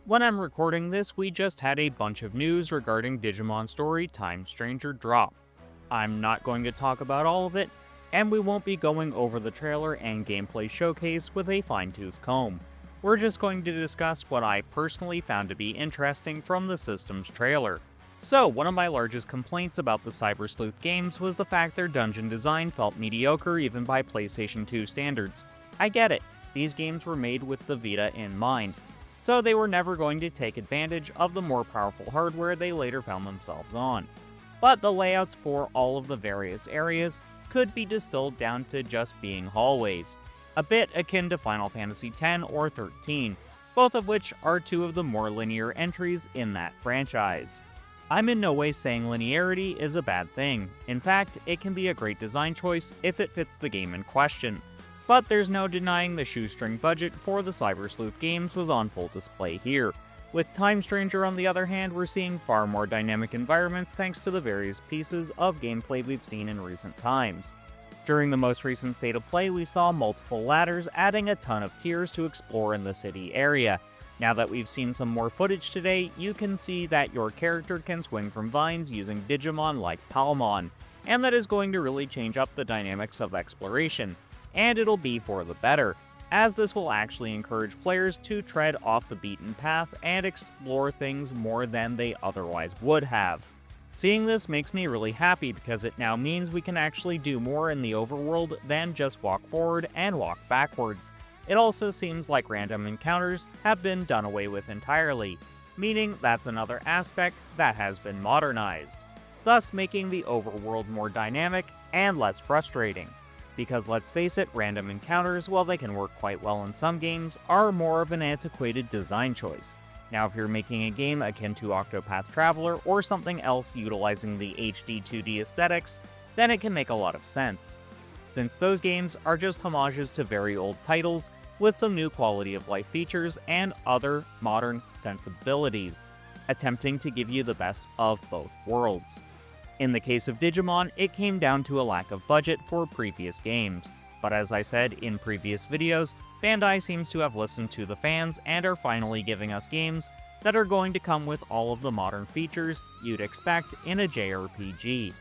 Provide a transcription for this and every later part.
When I'm recording this, we just had a bunch of news regarding Digimon Story Time Stranger drop. I'm not going to talk about all of it, and we won't be going over the trailer and gameplay showcase with a fine-tooth comb. We're just going to discuss what I personally found to be interesting from the system's trailer. So, one of my largest complaints about the Cyber Sleuth games was the fact their dungeon design felt mediocre even by PlayStation 2 standards. I get it, these games were made with the Vita in mind, so they were never going to take advantage of the more powerful hardware they later found themselves on. But the layouts for all of the various areas could be distilled down to just being hallways, a bit akin to Final Fantasy X or 13, both of which are two of the more linear entries in that franchise. I'm in no way saying linearity is a bad thing. In fact, it can be a great design choice if it fits the game in question. But there's no denying the shoestring budget for the Cyber Sleuth games was on full display here. With Time Stranger, on the other hand, we're seeing far more dynamic environments thanks to the various pieces of gameplay we've seen in recent times. During the most recent State of Play, we saw multiple ladders adding a ton of tiers to explore in the city area. Now that we've seen some more footage today, you can see that your character can swing from vines using Digimon like Palmon, and that is going to really change up the dynamics of exploration. And it'll be for the better, as this will actually encourage players to tread off the beaten path and explore things more than they otherwise would have. Seeing this makes me really happy because it now means we can actually do more in the overworld than just walk forward and walk backwards. It also seems like random encounters have been done away with entirely, meaning that's another aspect that has been modernized, thus making the overworld more dynamic and less frustrating. Because let's face it, random encounters, while they can work quite well in some games, are more of an antiquated design choice. Now if you're making a game akin to Octopath Traveler or something else utilizing the HD 2D aesthetics, then it can make a lot of sense, since those games are just homages to very old titles with some new quality of life features and other modern sensibilities, attempting to give you the best of both worlds. In the case of Digimon, it came down to a lack of budget for previous games, but as I said in previous videos, Bandai seems to have listened to the fans and are finally giving us games that are going to come with all of the modern features you'd expect in a JRPG.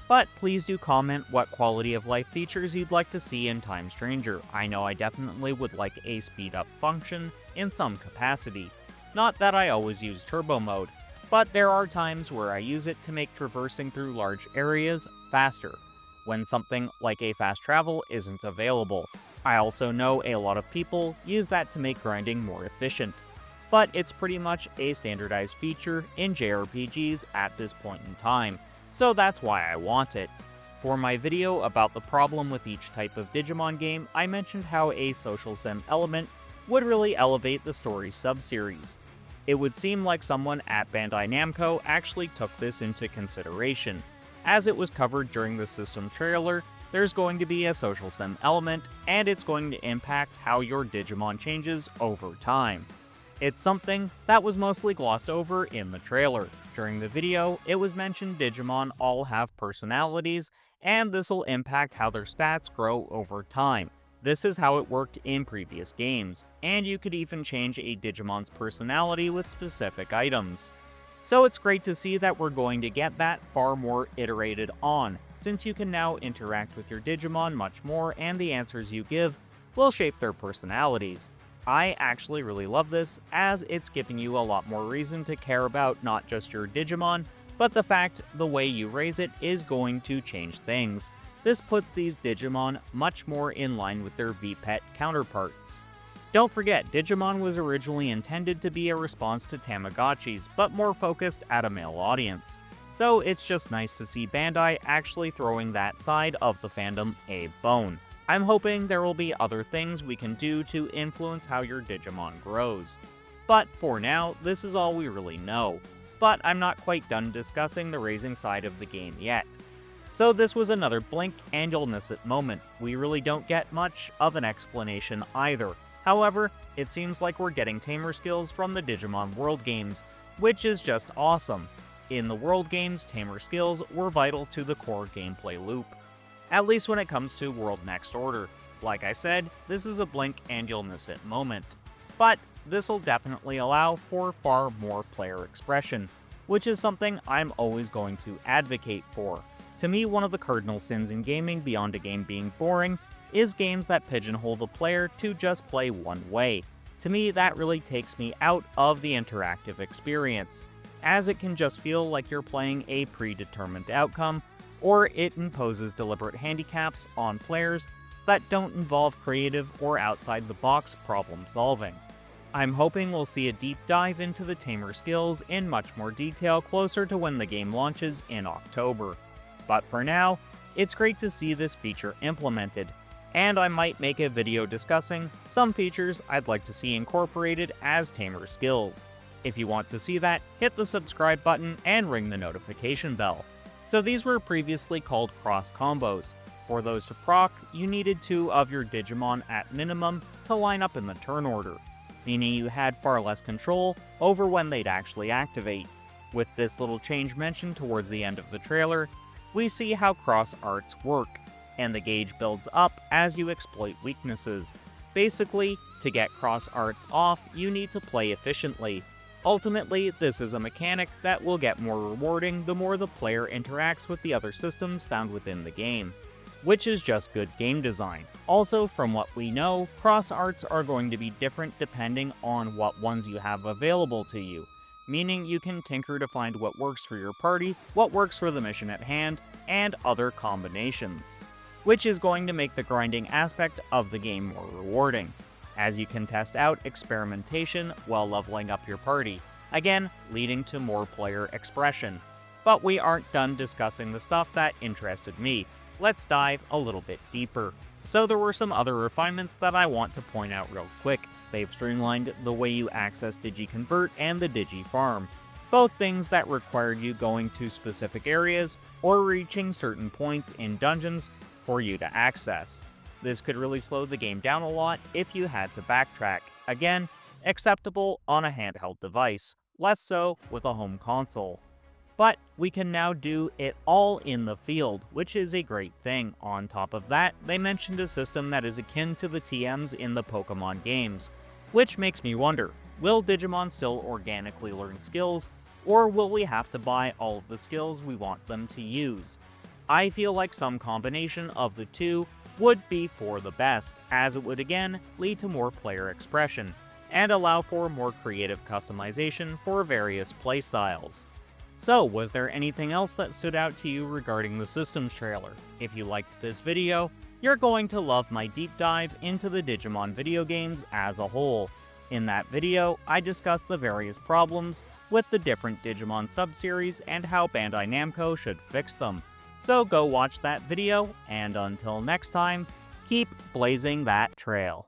But please do comment what quality of life features you'd like to see in Time Stranger. I know I definitely would like a speed up function in some capacity. Not that I always use turbo mode, but there are times where I use it to make traversing through large areas faster, when something like a fast travel isn't available. I also know a lot of people use that to make grinding more efficient, but it's pretty much a standardized feature in JRPGs at this point in time, so that's why I want it. For my video about the problem with each type of Digimon game, I mentioned how a social sim element would really elevate the story subseries. It would seem like someone at Bandai Namco actually took this into consideration. As it was covered during the system trailer, there's going to be a social sim element, and it's going to impact how your Digimon changes over time. It's something that was mostly glossed over in the trailer. During the video, it was mentioned Digimon all have personalities, and this'll impact how their stats grow over time. This is how it worked in previous games, and you could even change a Digimon's personality with specific items. So it's great to see that we're going to get that far more iterated on, since you can now interact with your Digimon much more and the answers you give will shape their personalities. I actually really love this, as it's giving you a lot more reason to care about not just your Digimon, but the fact the way you raise it is going to change things. This puts these Digimon much more in line with their VPET counterparts. Don't forget, Digimon was originally intended to be a response to Tamagotchis, but more focused at a male audience. So it's just nice to see Bandai actually throwing that side of the fandom a bone. I'm hoping there will be other things we can do to influence how your Digimon grows. But for now, this is all we really know. But I'm not quite done discussing the raising side of the game yet. So this was another blink and you'll miss it moment. We really don't get much of an explanation either. However, it seems like we're getting Tamer skills from the Digimon World games, which is just awesome. In the World games, Tamer skills were vital to the core gameplay loop, at least when it comes to World Next Order. Like I said, this is a blink and you'll miss it moment. But this'll definitely allow for far more player expression, which is something I'm always going to advocate for. To me, one of the cardinal sins in gaming, beyond a game being boring, is games that pigeonhole the player to just play one way. To me, that really takes me out of the interactive experience, as it can just feel like you're playing a predetermined outcome, or it imposes deliberate handicaps on players that don't involve creative or outside-the-box problem solving. I'm hoping we'll see a deep dive into the Tamer skills in much more detail closer to when the game launches in October. But for now, it's great to see this feature implemented, and I might make a video discussing some features I'd like to see incorporated as Tamer skills. If you want to see that, hit the subscribe button and ring the notification bell. So these were previously called cross combos. For those to proc, you needed 2 of your Digimon at minimum to line up in the turn order, meaning you had far less control over when they'd actually activate. With this little change mentioned towards the end of the trailer, we see how cross arts work, and the gauge builds up as you exploit weaknesses. Basically, to get cross arts off, you need to play efficiently. Ultimately, this is a mechanic that will get more rewarding the more the player interacts with the other systems found within the game, which is just good game design. Also, from what we know, cross arts are going to be different depending on what ones you have available to you, meaning you can tinker to find what works for your party, what works for the mission at hand, and other combinations, which is going to make the grinding aspect of the game more rewarding, as you can test out experimentation while leveling up your party, again, leading to more player expression. But we aren't done discussing the stuff that interested me. Let's dive a little bit deeper. So there were some other refinements that I want to point out real quick. They've streamlined the way you access DigiConvert and the DigiFarm, both things that required you going to specific areas or reaching certain points in dungeons for you to access. This could really slow the game down a lot if you had to backtrack. Again, acceptable on a handheld device, less so with a home console. But we can now do it all in the field, which is a great thing. On top of that, they mentioned a system that is akin to the TMs in the Pokemon games, which makes me wonder, will Digimon still organically learn skills, or will we have to buy all of the skills we want them to use? I feel like some combination of the two would be for the best, as it would again lead to more player expression, and allow for more creative customization for various playstyles. So, was there anything else that stood out to you regarding the systems trailer? If you liked this video, you're going to love my deep dive into the Digimon video games as a whole. In that video, I discussed the various problems with the different Digimon subseries and how Bandai Namco should fix them. So go watch that video, and until next time, keep blazing that trail.